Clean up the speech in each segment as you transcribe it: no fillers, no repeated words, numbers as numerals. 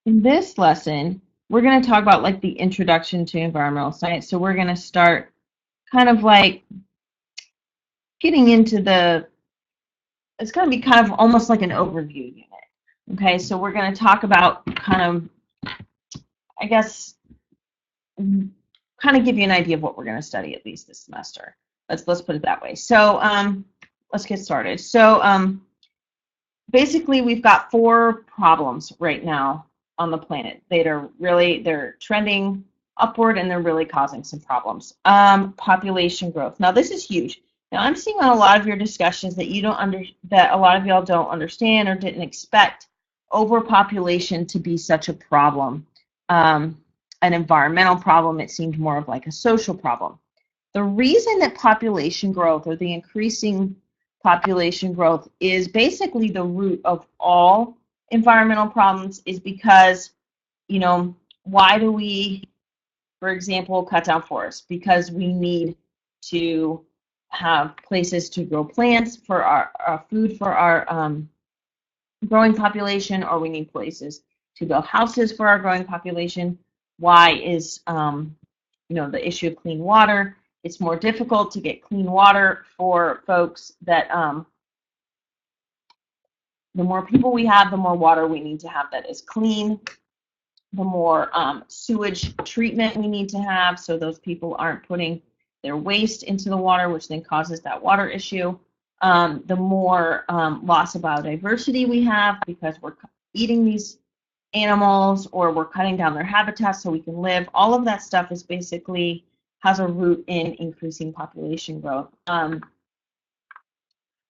In this lesson, we're going to talk about like the introduction to environmental science. So we're going to start kind of like getting into it's going to be kind of almost like an overview unit. Okay, so we're going to talk about kind of, I guess, kind of give you an idea of what we're going to study at least this semester. Let's put it that way. So let's get started. So basically, we've got 4 problems right now on the planet that are they're trending upward and they're really causing some problems. Population growth. Now this is huge. Now I'm seeing on a lot of your discussions that that a lot of y'all don't understand or didn't expect overpopulation to be such a problem. An environmental problem. It seemed more of like a social problem. The reason that population growth or the increasing population growth is basically the root of all environmental problems is because, why do we, for example, cut down forests? Because we need to have places to grow plants for our food for our growing population, or we need places to build houses for our growing population. Why is, the issue of clean water? It's more difficult to get clean water for folks that the more people we have, the more water we need to have that is clean, the more sewage treatment we need to have so those people aren't putting their waste into the water, which then causes that water issue. The more loss of biodiversity we have because we're eating these animals or we're cutting down their habitats so we can live. All of that stuff is basically has a root in increasing population growth.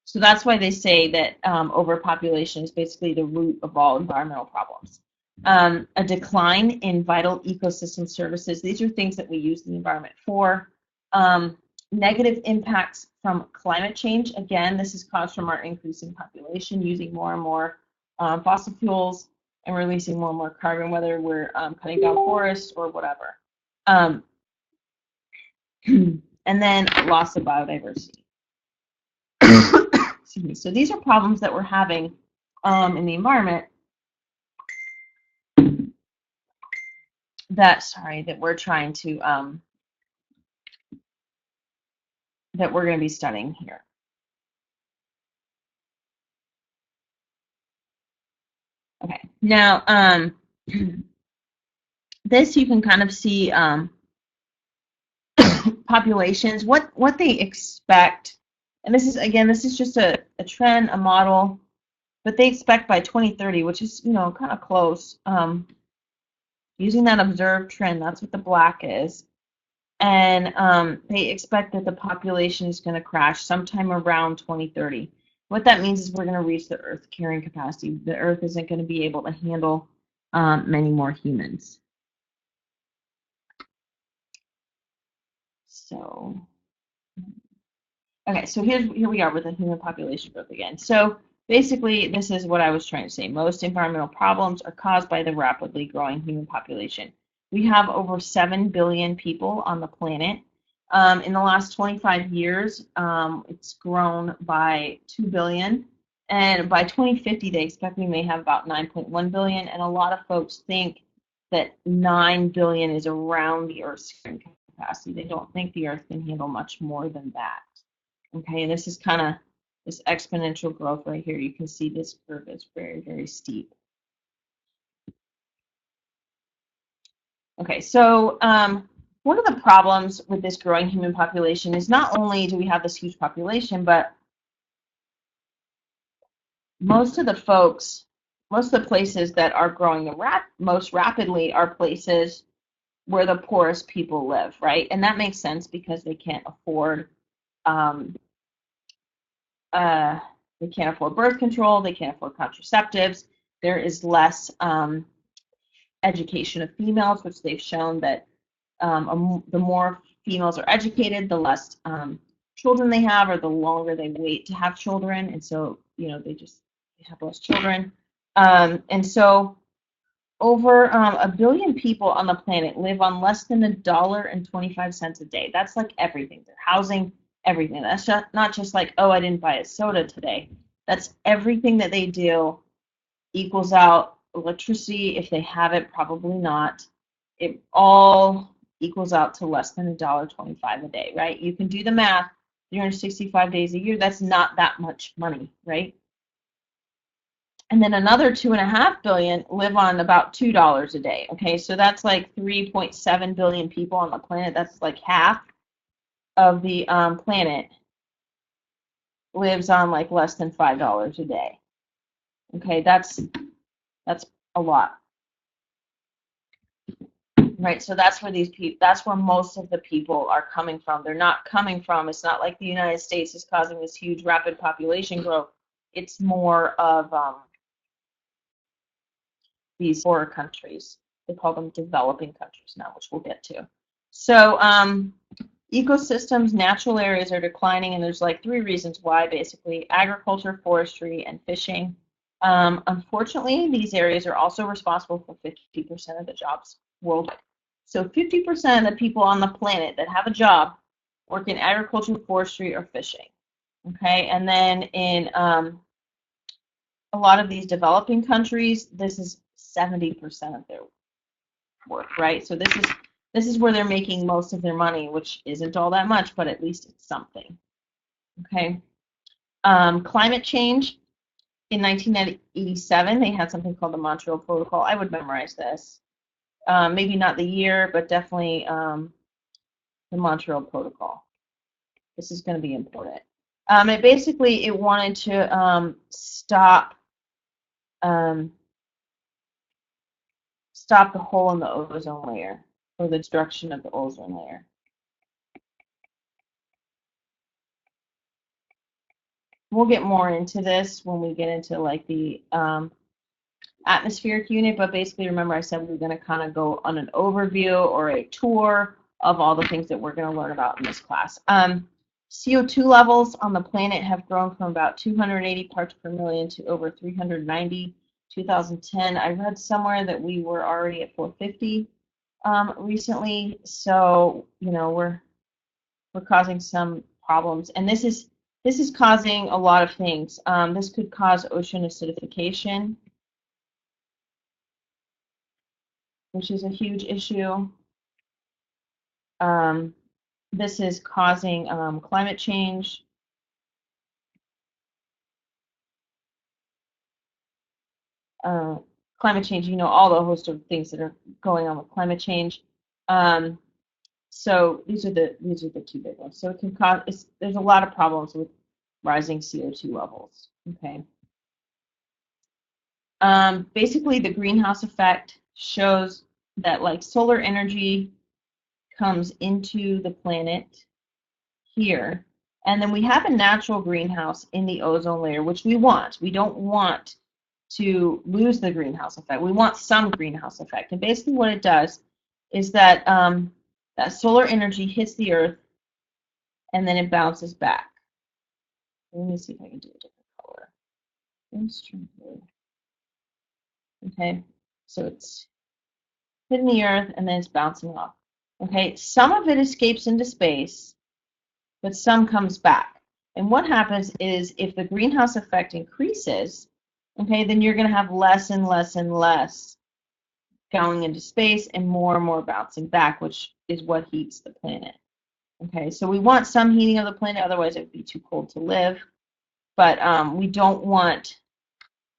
So that's why they say that overpopulation is basically the root of all environmental problems. A decline in vital ecosystem services. These are things that we use the environment for. Negative impacts from climate change. Again, this is caused from our increasing population, using more and more fossil fuels and releasing more and more carbon, whether we're cutting down forests or whatever. And then loss of biodiversity. Excuse me. So these are problems that we're having in the environment that we're trying to that we're going to be studying here. Okay. Now this you can kind of see populations, what they expect. And this is just a trend, a model, but they expect by 2030, which is, kind of close, using that observed trend, that's what the black is. And they expect that the population is going to crash sometime around 2030. What that means is we're going to reach the Earth carrying capacity. The Earth isn't going to be able to handle many more humans. So, okay, so here we are with the human population growth again. So basically, this is what I was trying to say. Most environmental problems are caused by the rapidly growing human population. We have over 7 billion people on the planet. In the last 25 years, it's grown by 2 billion. And by 2050, they expect we may have about 9.1 billion. And a lot of folks think that 9 billion is around the Earth's carrying capacity. They don't think the Earth can handle much more than that. Okay, and this is kind of this exponential growth right here. You can see this curve is very, very steep. Okay, so one of the problems with this growing human population is not only do we have this huge population, but most of the places that are growing the most rapidly are places where the poorest people live, right? And that makes sense because they can't afford birth control, they can't afford contraceptives. There is less education of females, which they've shown that the more females are educated, the less children they have, or the longer they wait to have children, and so they have less children. And so over 1 billion people on the planet live on less than $1.25 a day. That's like everything. Their housing, everything. That's not just like, oh, I didn't buy a soda today. That's everything that they do equals out electricity, if they have it, probably not. It all equals out to less than $1.25 a day, right? You can do the math. 365 days a year, that's not that much money, right? And then another 2.5 billion live on about $2 a day. Okay, so that's like 3.7 billion people on the planet. That's like half of the planet lives on like less than $5 a day. Okay, that's a lot, right? So that's where these people, that's where most of the people are coming from. They're not coming from. It's not like the United States is causing this huge rapid population growth. It's more of these poorer countries. They call them developing countries now, which we'll get to. So ecosystems, natural areas are declining, and there's like 3 reasons why, basically: agriculture, forestry, and fishing. Unfortunately, these areas are also responsible for 50% of the jobs worldwide. So 50% of the people on the planet that have a job work in agriculture, forestry, or fishing. Okay, and then in a lot of these developing countries, this is 70% of their work, right? So this is where they're making most of their money, which isn't all that much, but at least it's something. Okay. Climate change. In 1987, they had something called the Montreal Protocol. I would memorize this. Maybe not the year, but definitely the Montreal Protocol. This is going to be important. It wanted to stop the hole in the ozone layer, or the destruction of the ozone layer. We'll get more into this when we get into like the atmospheric unit, but basically remember I said we were going to kind of go on an overview or a tour of all the things that we're going to learn about in this class. CO2 levels on the planet have grown from about 280 parts per million to over 390. 2010, I read somewhere that we were already at 450 recently, so you know we're causing some problems, and this is causing a lot of things. This could cause ocean acidification, which is a huge issue. This is causing climate change. Climate change, you know, all the host of things that are going on with climate change. So these are the 2 big ones. So it can cause, there's a lot of problems with rising CO2 levels. Okay. Basically, the greenhouse effect shows that like solar energy comes into the planet here, and then we have a natural greenhouse in the ozone layer, which we want. We don't want to lose the greenhouse effect. We want some greenhouse effect, and basically what it does is that that solar energy hits the Earth, and then it bounces back. Let me see if I can do a different color. Okay, so it's hitting the Earth, and then it's bouncing off. Okay, some of it escapes into space, but some comes back. And what happens is if the greenhouse effect increases, okay, then you're going to have less and less and less going into space and more bouncing back, which is what heats the planet. Okay, so we want some heating of the planet, otherwise it would be too cold to live. But we don't want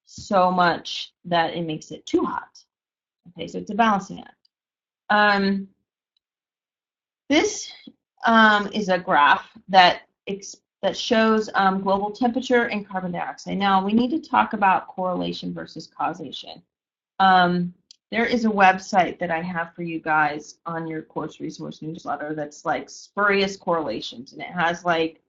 so much that it makes it too hot. Okay, so it's a balancing act. This is a graph that shows global temperature and carbon dioxide. Now, we need to talk about correlation versus causation. There is a website that I have for you guys on your course resource newsletter that's like spurious correlations, and it has like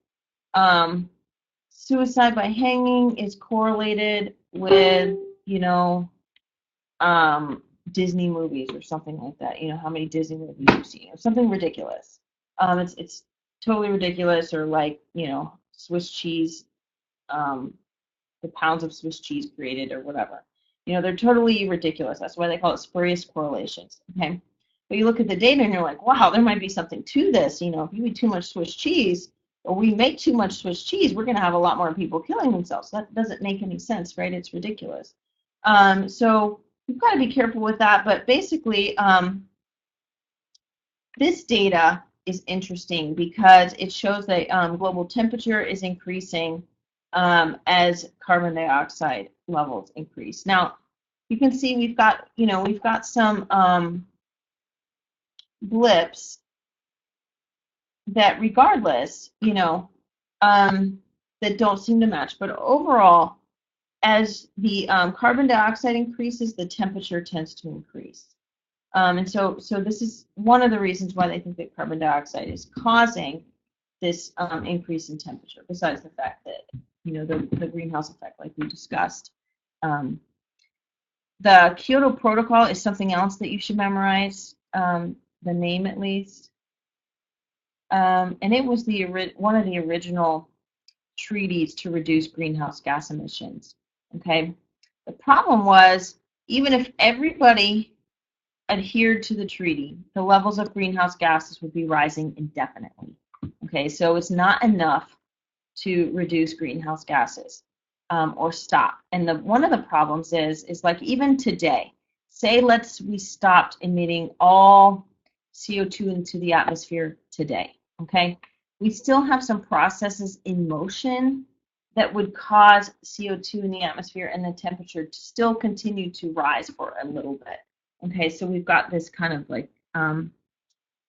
suicide by hanging is correlated with, you know, Disney movies or something like that. You know, how many Disney movies you've seen or something ridiculous. It's totally ridiculous, or like, you know, Swiss cheese, the pounds of Swiss cheese created or whatever. You know, they're totally ridiculous. That's why they call it spurious correlations. Okay, but you look at the data and you're like, wow, there might be something to this. You know, if you eat too much Swiss cheese, or we make too much Swiss cheese, we're going to have a lot more people killing themselves. That doesn't make any sense, right? It's ridiculous. So you've got to be careful with that. But basically, this data is interesting because it shows that global temperature is increasing as carbon dioxide levels increase. Now, you can see we've got some blips that regardless, that don't seem to match. But overall, as the carbon dioxide increases, the temperature tends to increase. And so this is one of the reasons why they think that carbon dioxide is causing this increase in temperature, besides the fact that, the greenhouse effect, like we discussed. The Kyoto Protocol is something else that you should memorize, the name at least. And it was one of the original treaties to reduce greenhouse gas emissions. Okay. The problem was, even if everybody adhered to the treaty, the levels of greenhouse gases would be rising indefinitely. Okay, so it's not enough to reduce greenhouse gases or stop. And one of the problems is like even today, say we stopped emitting all CO2 into the atmosphere today. Okay, we still have some processes in motion that would cause CO2 in the atmosphere and the temperature to still continue to rise for a little bit. Okay, so we've got this kind of like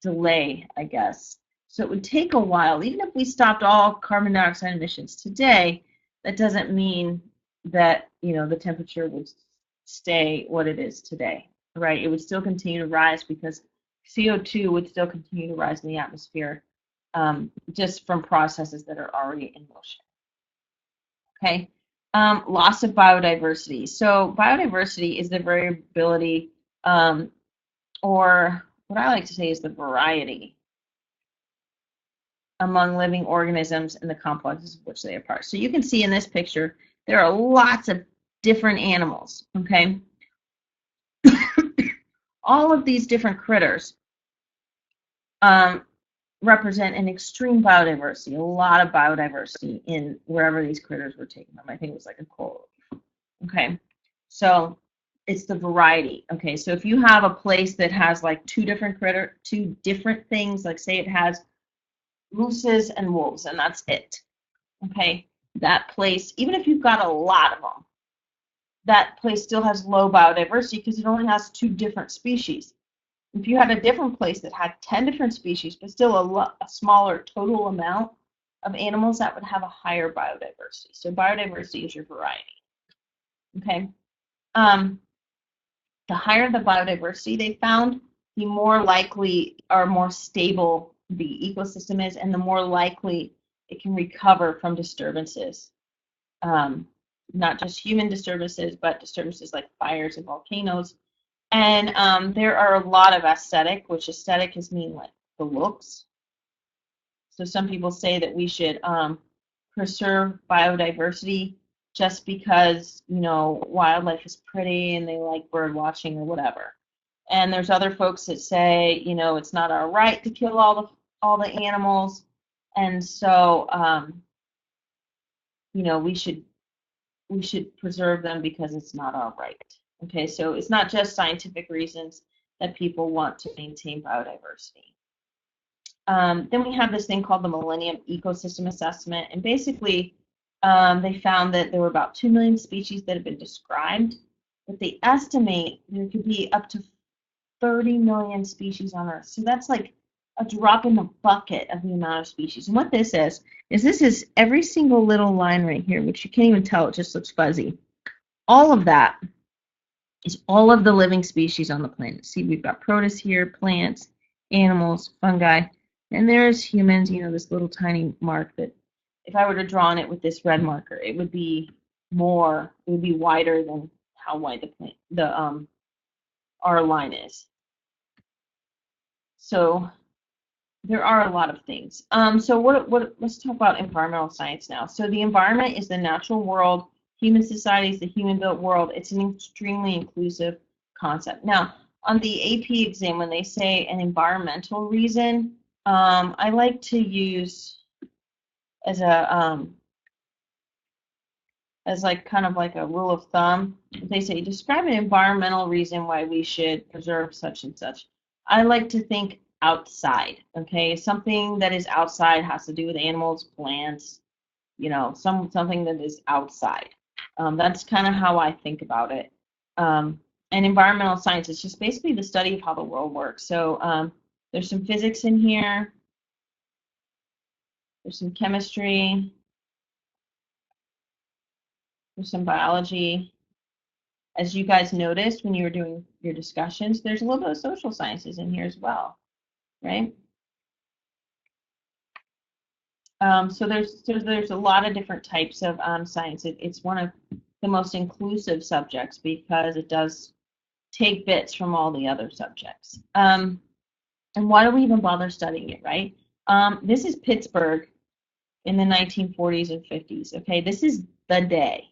delay, I guess. So it would take a while. Even if we stopped all carbon dioxide emissions today, that doesn't mean that, the temperature would stay what it is today, right? It would still continue to rise because CO2 would still continue to rise in the atmosphere just from processes that are already in motion. Okay, loss of biodiversity. So biodiversity is the variability, or what I like to say is the variety among living organisms and the complexes of which they are part. So you can see in this picture, there are lots of different animals, okay? All of these different critters represent an extreme biodiversity, a lot of biodiversity in wherever these critters were taken from. I think it was like a coral reef. Okay, so it's the variety. Okay, so if you have a place that has like two different things, like say it has mooses and wolves, and that's it. Okay, that place, even if you've got a lot of them, that place still has low biodiversity because it only has two different species. If you had a different place that had 10 different species, but still a smaller total amount of animals, that would have a higher biodiversity. So biodiversity is your variety. Okay. The higher the biodiversity they found, the more likely or more stable the ecosystem is, and the more likely it can recover from disturbances. Not just human disturbances, but disturbances like fires and volcanoes. And there are a lot of aesthetic, which aesthetic is mean like the looks. So some people say that we should preserve biodiversity just because, wildlife is pretty and they like bird watching or whatever. And there's other folks that say, it's not our right to kill all the animals, and so we should preserve them because it's not our right. Okay, so it's not just scientific reasons that people want to maintain biodiversity. Then we have this thing called the Millennium Ecosystem Assessment, and basically they found that there were about 2 million species that have been described, but they estimate there could be up to 30 million species on Earth. So that's like a drop in the bucket of the amount of species. And what this is this is every single little line right here, which you can't even tell, it just looks fuzzy. All of that is all of the living species on the planet. See, we've got protists here, plants, animals, fungi, and there's humans, this little tiny mark that if I were to draw on it with this red marker, it would be wider than how wide our line is. So there are a lot of things. So let's talk about environmental science now. So the environment is the natural world. Human society is the human-built world. It's an extremely inclusive concept. Now, on the AP exam, when they say an environmental reason, I like to use as a as like kind of like a rule of thumb. They say describe an environmental reason why we should preserve such and such. I like to think outside. Okay, something that is outside has to do with animals, plants, something that is outside. That's kind of how I think about it. And environmental science is just basically the study of how the world works. So there's some physics in here. There's some chemistry. There's some biology. As you guys noticed when you were doing your discussions, there's a little bit of social sciences in here as well, right? So there's a lot of different types of science. It's one of the most inclusive subjects because it does take bits from all the other subjects. And why do we even bother studying it, right? This is Pittsburgh in the 1940s and 50s. Okay, this is the day.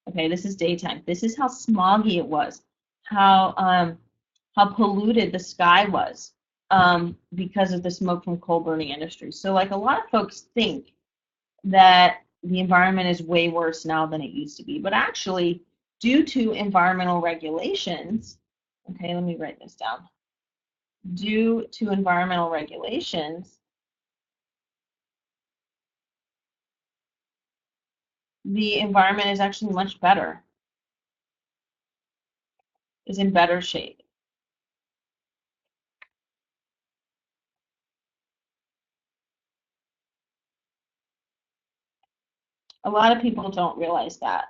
Okay, this is daytime. This is how smoggy it was, how polluted the sky was because of the smoke from coal burning industry. So like a lot of folks think that the environment is way worse now than it used to be, but actually due to environmental regulations, okay, let me write this down. Due to environmental regulations, the environment is actually much better, is in better shape. A lot of people don't realize that.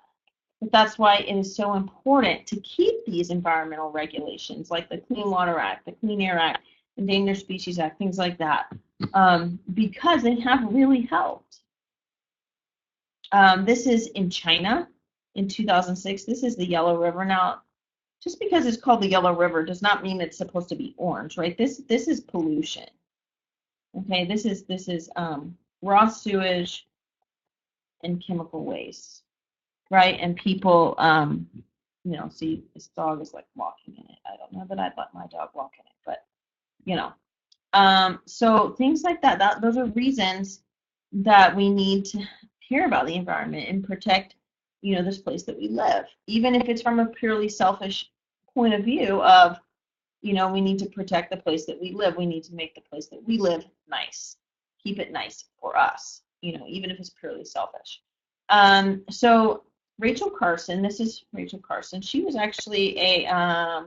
But that's why it is so important to keep these environmental regulations like the Clean Water Act, the Clean Air Act, Endangered Species Act, things like that, because they have really helped. This is in China in 2006. This is the Yellow River. Now, just because it's called the Yellow River does not mean it's supposed to be orange, right? This is pollution. Okay, this is raw sewage and chemical waste, right? And people, see this dog is like walking in it. I don't know that I'd let my dog walk in it, but so things like that. Those are reasons that we need to care about the environment and protect, this place that we live, even if it's from a purely selfish point of view of, we need to protect the place that we live. We need to make the place that we live nice, keep it nice for us, even if it's purely selfish. So Rachel Carson, this is Rachel Carson. She was actually a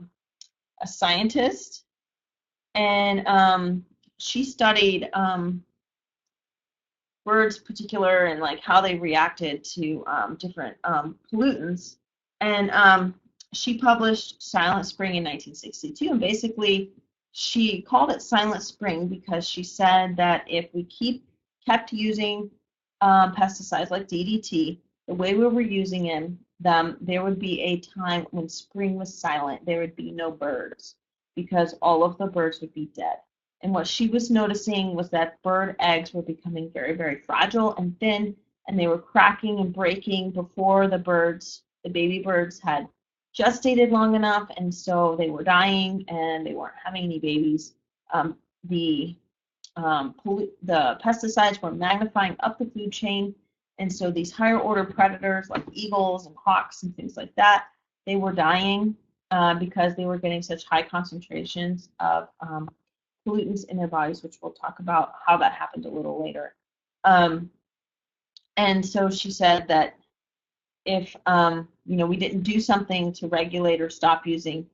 scientist, and she studied birds particular and like how they reacted to different pollutants. And she published Silent Spring in 1962, and basically she called it Silent Spring because she said that if we kept using pesticides like DDT the way we were using them, there would be a time when spring was silent. There would be no birds because all of the birds would be dead. And what she was noticing was that bird eggs were becoming very, very fragile and thin, and they were cracking and breaking before the baby birds had gestated long enough, and so they were dying and they weren't having any babies. The pesticides were magnifying up the food chain, and so these higher order predators like eagles and hawks and things like that, they were dying because they were getting such high concentrations of pollutants in their bodies, which we'll talk about how that happened a little later. And so she said that if we didn't do something to regulate or stop using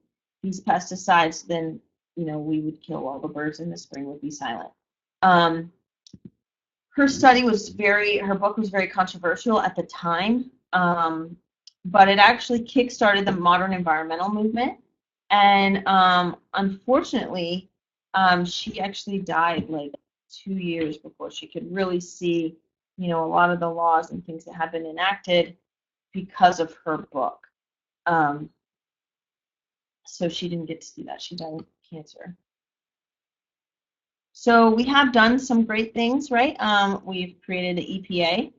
these pesticides, then we would kill all the birds and the spring would be silent. Her book was very controversial at the time, but it actually kickstarted the modern environmental movement. And unfortunately, she actually died like 2 years before she could really see, a lot of the laws and things that had been enacted because of her book. So she didn't get to see that. She died of cancer. So we have done some great things, right? We've created the EPA,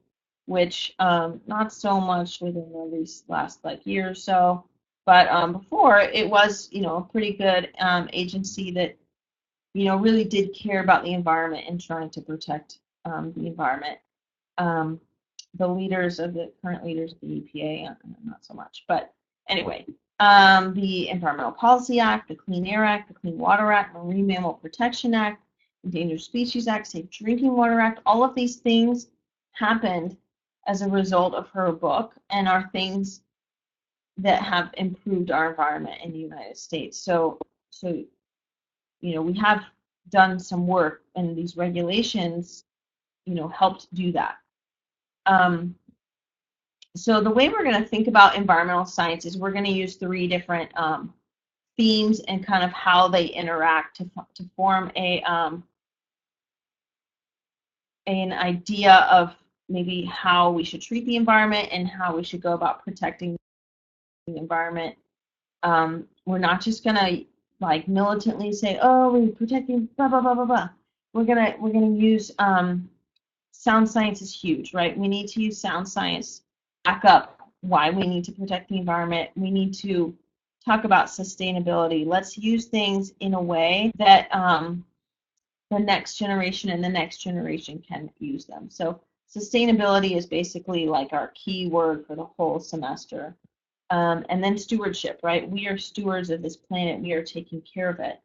which not so much within the last year or so, but before it was, a pretty good agency that, really did care about the environment and trying to protect the environment. the leaders of the current leaders of the EPA, not so much, but anyway, the Environmental Policy Act, the Clean Air Act, the Clean Water Act, Marine Mammal Protection Act, Endangered Species Act, Safe Drinking Water Act, all of these things happened as a result of her book and are things that have improved our environment in the United States. So we have done some work, and these regulations, helped do that. So the way we're going to think about environmental science is we're going to use three different themes and kind of how they interact to form an idea of maybe how we should treat the environment and how we should go about protecting the environment. We're not just going to like militantly say, oh, we're protecting blah blah blah blah blah. We're gonna use sound science is huge, right? We need to use sound science back up why we need to protect the environment. We need to talk about sustainability. Let's use things in a way that the next generation and the next generation can use them. So sustainability is basically like our key word for the whole semester. And then stewardship, right? We are stewards of this planet. We are taking care of it.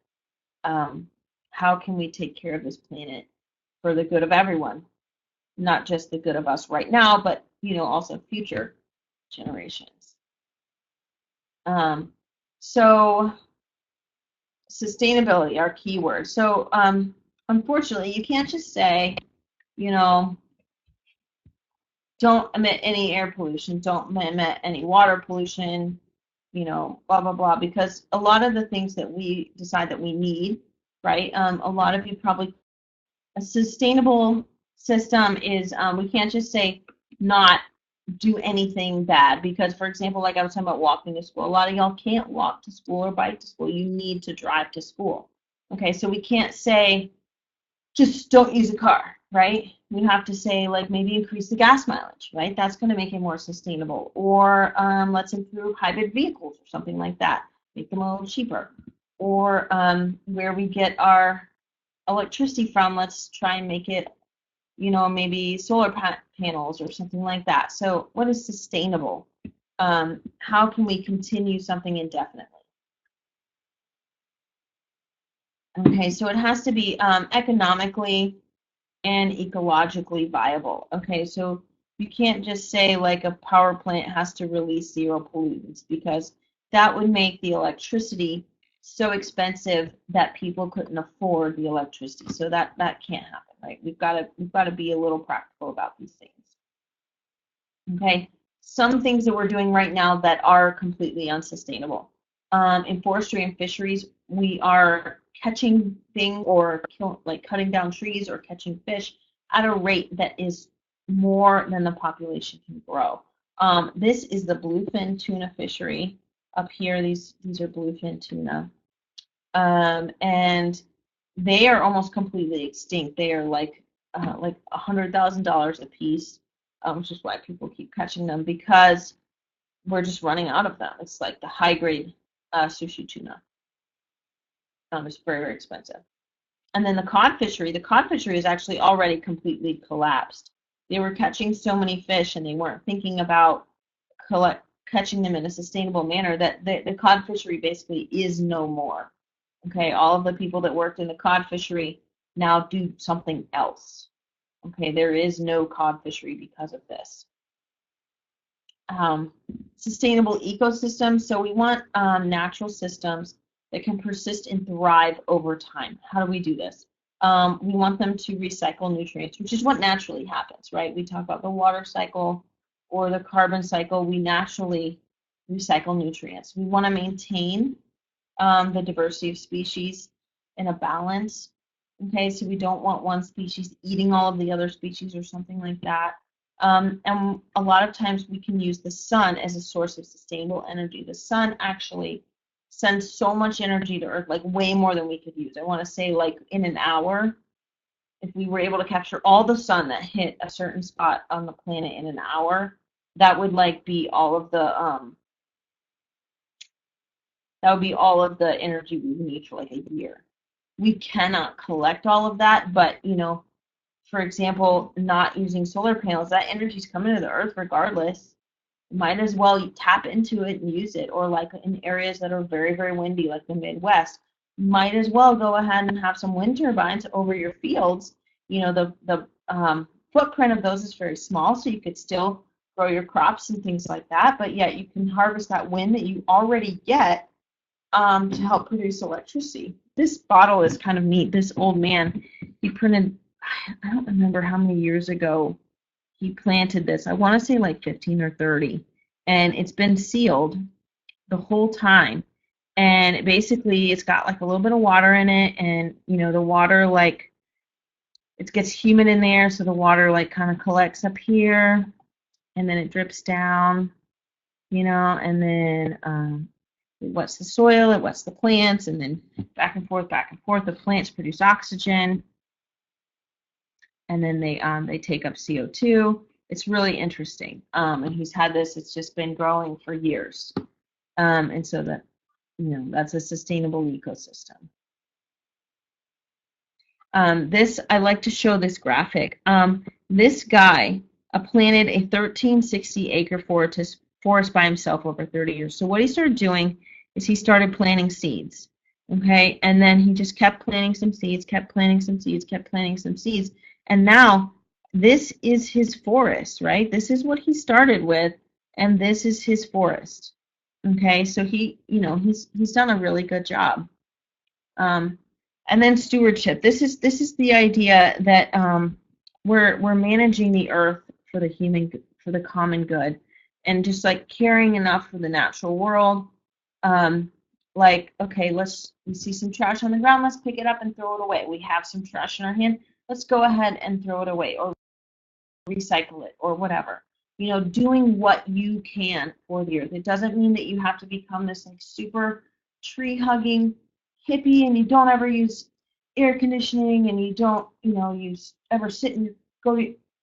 How can we take care of this planet for the good of everyone? Not just the good of us right now, but also future generations. So sustainability, our key word. So unfortunately, you can't just say, don't emit any air pollution, don't emit any water pollution, blah, blah, blah, because a lot of the things that we decide that we need, right? A lot of you probably, a sustainable system is, we can't just say not do anything bad, because, for example, like I was talking about walking to school, a lot of y'all can't walk to school or bike to school. You need to drive to school. Okay, so we can't say just don't use a car, right? We have to say, like, maybe increase the gas mileage, right? That's going to make it more sustainable. Or let's improve hybrid vehicles or something like that, make them a little cheaper. Or where we get our electricity from, let's try and make it, maybe solar panels or something like that. So what is sustainable? How can we continue something indefinitely? Okay, so it has to be economically and ecologically viable. Okay, so you can't just say like a power plant has to release zero pollutants, because that would make the electricity so expensive that people couldn't afford the electricity. So that can't happen, right? We've got to be a little practical about these things. Okay, some things that we're doing right now that are completely unsustainable. In forestry and fisheries, we are catching things or cutting down trees or catching fish at a rate that is more than the population can grow. This is the bluefin tuna fishery up here. These are bluefin tuna, and they are almost completely extinct. They are like $100,000 a piece, which is why people keep catching them, because we're just running out of them. It's like the high grade sushi tuna. It's very, very expensive. And then the cod fishery is actually already completely collapsed. They were catching so many fish and they weren't thinking about catching them in a sustainable manner that the cod fishery basically is no more. Okay, all of the people that worked in the cod fishery now do something else. Okay, there is no cod fishery because of this. Sustainable ecosystems. So we want natural systems that can persist and thrive over time. How do we do this? We want them to recycle nutrients, which is what naturally happens, right? We talk about the water cycle or the carbon cycle. We naturally recycle nutrients. We want to maintain the diversity of species in a balance. Okay, so we don't want one species eating all of the other species or something like that. And a lot of times we can use the sun as a source of sustainable energy. The sun actually sends so much energy to Earth, like way more than we could use. I want to say like in an hour, if we were able to capture all the sun that hit a certain spot on the planet in an hour, that would like be all of the energy we would need for like a year. We cannot collect all of that, but for example, not using solar panels, that energy's coming to the earth regardless. Might as well tap into it and use it. Or like in areas that are very, very windy, like the Midwest, might as well go ahead and have some wind turbines over your fields. You know, the footprint of those is very small, so you could still grow your crops and things like that, but yet you can harvest that wind that you already get to help produce electricity. This bottle is kind of neat. This old man, he printed, I don't remember how many years ago he planted this. I want to say like 15 or 30. And it's been sealed the whole time. And basically it's got like a little bit of water in it. And, you know, the water, like, it gets humid in there. So the water like kind of collects up here. And then it drips down, you know, and then it wets the soil, it wets the plants, and then back and forth, back and forth. The plants produce oxygen, and then they take up CO2. It's really interesting. And he's had this, it's just been growing for years. And so that, you know, that's a sustainable ecosystem. This, I like to show this graphic. This guy planted a 1360-acre forest by himself over 30 years. So what he started doing is he started planting seeds, okay? And then he just kept planting some seeds, kept planting some seeds, kept planting some seeds. And now this is his forest, right? This is what he started with, and this is his forest, okay? So he, you know, he's done a really good job. And then stewardship. This is the idea that we're managing the earth for the common good, and just like caring enough for the natural world. Like, okay, we see some trash on the ground, let's pick it up and throw it away. We have some trash in our hand, let's go ahead and throw it away or recycle it or whatever. You know, doing what you can for the earth. It doesn't mean that you have to become this like super tree hugging hippie and you don't ever use air conditioning and you don't, you know, ever sit and go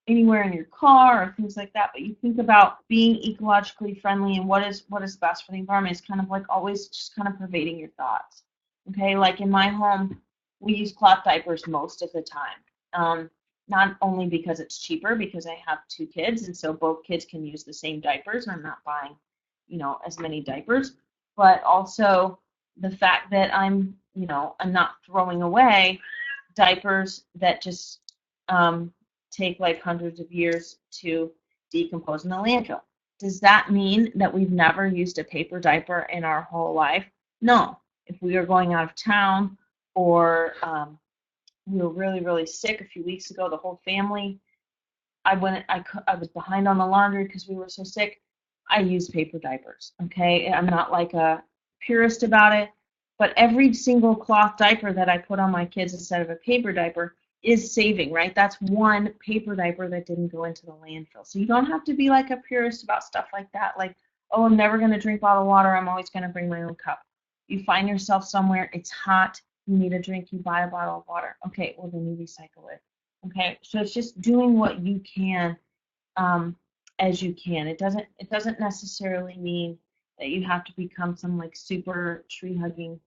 anywhere in your car or things like that, but you think about being ecologically friendly and what is best for the environment is kind of like always just kind of pervading your thoughts. Okay, like in my home, we use cloth diapers most of the time. Not only because it's cheaper, because I have 2 kids, and so both kids can use the same diapers, and I'm not buying, you know, as many diapers, but also the fact that I'm not throwing away diapers that just take like hundreds of years to decompose in the landfill. Does that mean that we've never used a paper diaper in our whole life? No. If we are going out of town or we were really, really sick a few weeks ago, the whole family, I was behind on the laundry because we were so sick, I used paper diapers, okay? I'm not like a purist about it, but every single cloth diaper that I put on my kids instead of a paper diaper is saving, right? That's one paper diaper that didn't go into the landfill. So you don't have to be like a purist about stuff like that, like, oh, I'm never going to drink bottled water, I'm always going to bring my own cup. You find yourself somewhere, it's hot, you need a drink, you buy a bottle of water. Okay, well then you recycle it. Okay, so it's just doing what you can as you can. It doesn't necessarily mean that you have to become some like super tree hugging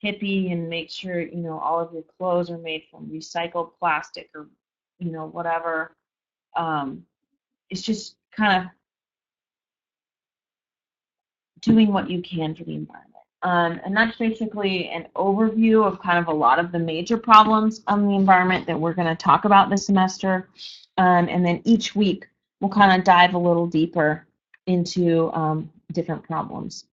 hippie and make sure, you know, all of your clothes are made from recycled plastic or, you know, whatever. It's just kind of doing what you can for the environment. And that's basically an overview of kind of a lot of the major problems on the environment that we're going to talk about this semester. And then each week we'll kind of dive a little deeper into different problems.